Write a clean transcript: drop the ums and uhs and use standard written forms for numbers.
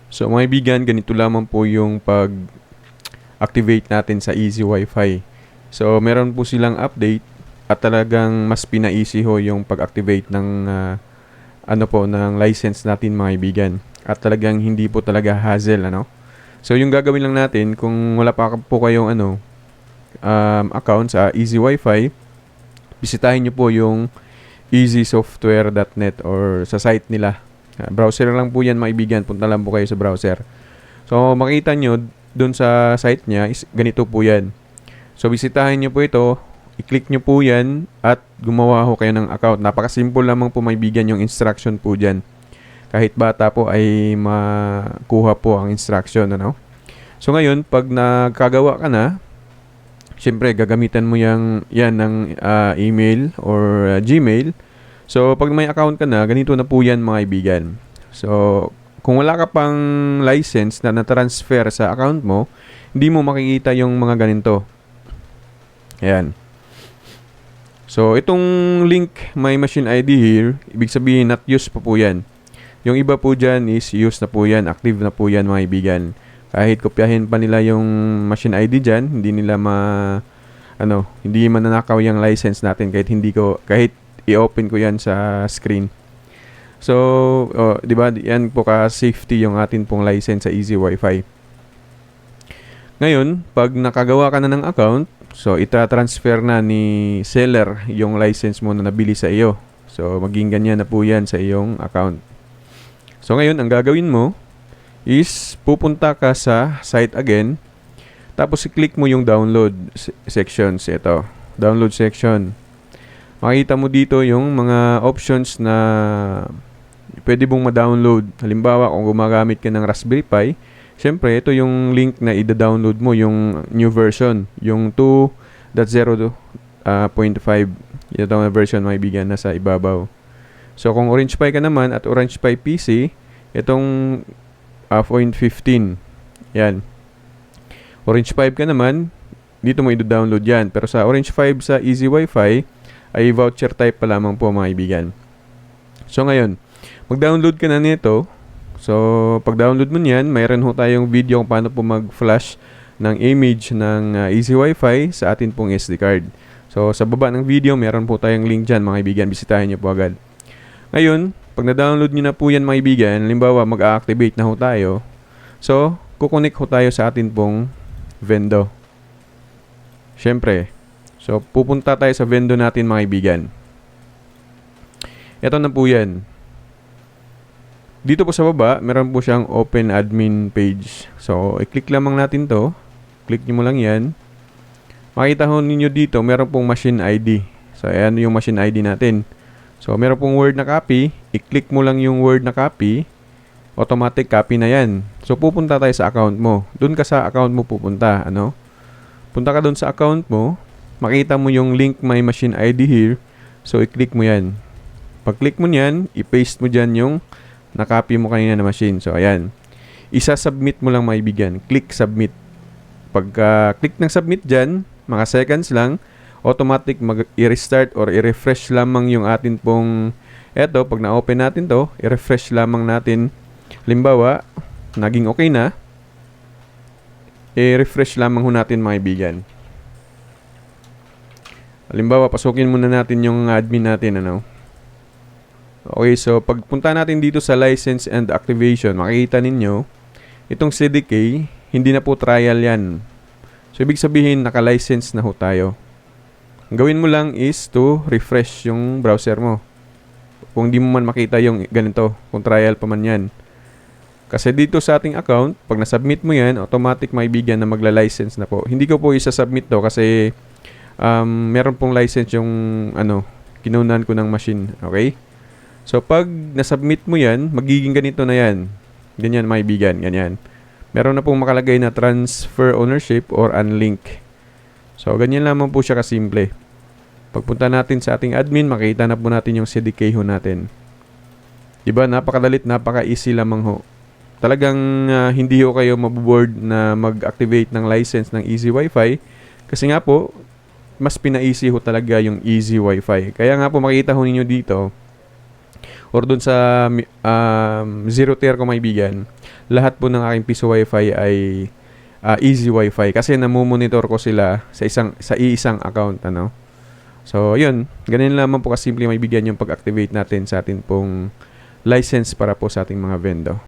So mga kaibigan, ganito lamang po yung pag-activate natin sa Easy Wi-Fi. So meron po silang update at talagang mas pina-easy ho yung pag-activate ng ng license natin mga kaibigan. At talagang hindi po talaga hassle So yung gagawin lang natin kung wala pa po kayong account sa Easy Wi-Fi, bisitahin niyo po yung easysoftware.net or sa site nila. Browser lang po yan mga kaibigan, punta lang po kayo sa browser. So makita nyo dun sa site niya is ganito po yan. So bisitahin nyo po ito, i-click nyo po yan at gumawa ho kayo ng account. Napakasimple lamang po mga kaibigan yung instruction po dyan. Kahit bata po ay makuha po ang instruction. So ngayon, pag nakagawa ka na, syempre gagamitan mo yan ng email or Gmail. So pag may account ka na, ganito na po yan mga kaibigan. So kung wala ka pang license na na-transfer sa account mo, hindi mo makikita yung mga ganito. Ayan. So itong link My Machine ID here, ibig sabihin not used pa po yan. Yung iba po dyan is used na po yan, active na po yan mga kaibigan. Kahit kopyahin pa nila yung machine ID dyan, hindi nila hindi mananakaw yung license natin kahit i-open ko yan sa screen. So, di ba? Yan po ka-safety yung atin pong license sa Easy Wi-Fi. Ngayon, pag nakagawa ka na ng account, so ita-transfer na ni seller yung license mo na nabili sa iyo. So, maging ganyan na po yan sa iyong account. So, ngayon, ang gagawin mo is pupunta ka sa site again, tapos i-click mo yung download sections. Ito, download section. Makita mo dito yung mga options na pwede mong ma-download. Halimbawa, kung gumagamit ka ng Raspberry Pi, syempre, ito yung link na i-download mo, yung new version, yung 2.0.5. Ito ang version may bigyan na sa ibabaw. So, kung Orange Pi ka naman at Orange Pi PC, itong 0.15. Yan. Orange 5 ka naman, dito mo i-download yan. Pero sa Orange 5 sa Easy Wi-Fi, ay voucher type pa lamang po mga kaibigan. So ngayon, mag-download ka na nito. So pag download mo niyan, mayroon ho tayong video kung paano po mag-flash ng image ng Easy Wi-Fi sa atin pong SD card. So sa baba ng video, mayroon po tayong link dyan mga kaibigan. Bisitahin nyo po agad. Ngayon, pag na-download nyo na po yan mga kaibigan, halimbawa mag-activate na ho tayo. So, kukonek ho tayo sa atin pong Vendo. Syempre, so, pupunta tayo sa Vendo natin mga kaibigan. Ito na po yan. Dito po sa baba, meron po siyang open admin page. So, i-click lamang natin to. Click nyo mo lang yan. Makita ho ninyo dito, meron pong machine ID. So, ayan yung machine ID natin. So, meron pong Word na copy. I-click mo lang yung Word na copy. Automatic copy na yan. So, pupunta tayo sa account mo. Doon ka sa account mo pupunta. Punta ka doon sa account mo. Makita mo yung link My Machine ID here. So, i-click mo yan. Pag-click mo yan, i-paste mo dyan yung na-copy mo kanina na machine. So, ayan. Isa-submit mo lang maibigan. Click submit. Pagka-click ng submit dyan, mga seconds lang, automatic i-restart or i-refresh lamang yung atin pong pag na-open natin to, i-refresh lamang natin. Halimbawa, naging okay na. I-refresh lamang ho natin mga kaibigan. Halimbawa, pasukin muna natin yung admin natin, Okay, so pagpunta natin dito sa license and activation, makikita ninyo, itong CDK, hindi na po trial yan. So, ibig sabihin, naka-license na ho tayo. Ang gawin mo lang is to refresh yung browser mo. Kung di mo man makita yung ganito, kung trial pa man yan. Kasi dito sa ating account, pag na-submit mo yan, automatic may bigyan na magla-license na po. Hindi ko po isa-submit to kasi meron pong license yung kinunan ko ng machine. Okay? So, pag na-submit mo yan, magiging ganito na yan. Ganyan may bigyan, ganyan. Meron na pong makalagay na transfer ownership or unlink. So, ganyan lamang po siya kasimple. Pagpunta natin sa ating admin, makita na po natin yung CDK ho natin. Diba? Napakadalit, napaka-easy lamang ho. Talagang hindi ho kayo maboboard na mag-activate ng license ng Easy Wi-Fi. Kasi nga po, mas pina-easy ho talaga yung Easy Wi-Fi. Kaya nga po makita ho ninyo dito, or dun sa zero tier ko kaibigan, lahat po ng aking piso wifi ay easy wifi kasi namomonitor ko sila sa iisang account ano. So yun, ganun lamang po kasimple kaibigan yung pag-activate natin sa atin pong license para po sa ating mga vendo.